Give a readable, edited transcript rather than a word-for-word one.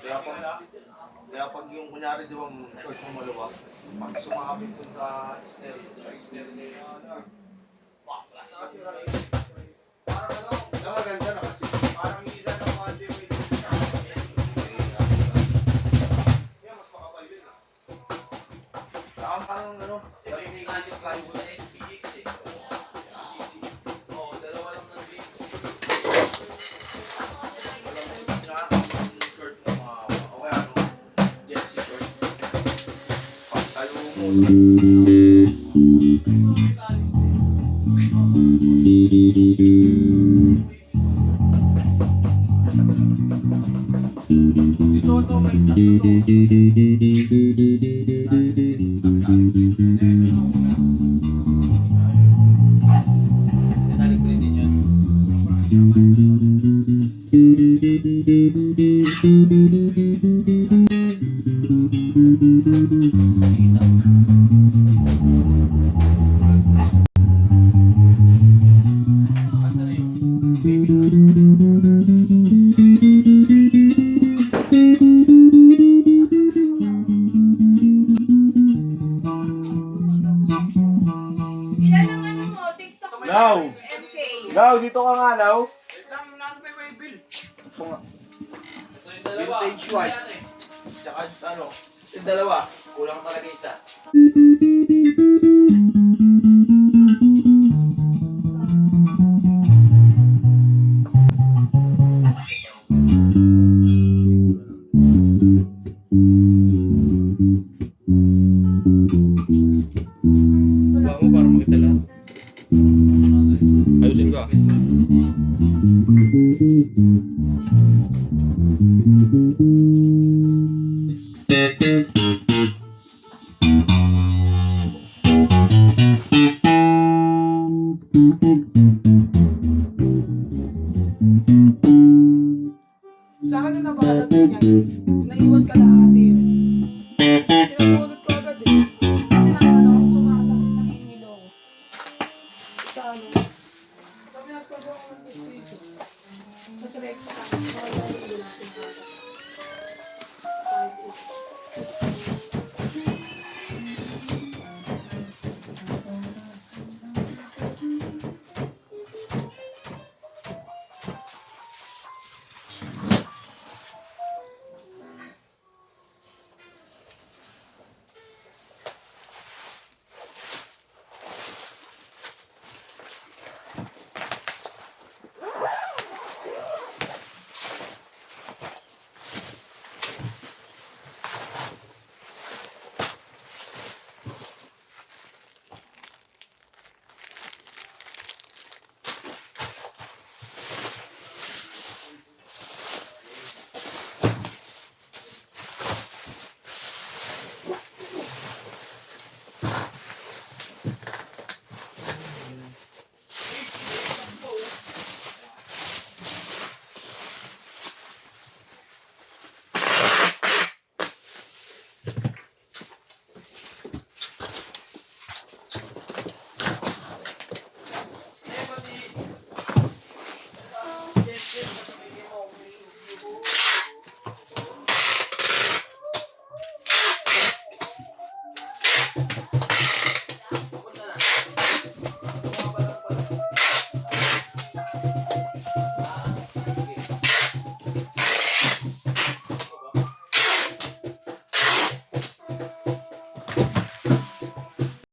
Kaya pag, kaya pag yung kunyari, di ba, short mo maluwag, pag sumakapit dun sa snare niya yung baklas. Parang ano, maganda na kasi. Parang isa ng konti mo yung mas makapal yun ah. Parang ano, sabi may galit tayo sa SPX eh. Oo, dalawa lang ng dito. Short mo mga, o kaya ano, jersey short. Pag tayo mo. Dito to, may tatlo to. Law! Law, dito ka nga, Law. Vintage white. Tsaka ano, yung dalawa, kulang talaga isa. Wala mo para makita lahat. Ayusin ko. Sa akin na nabalat yan.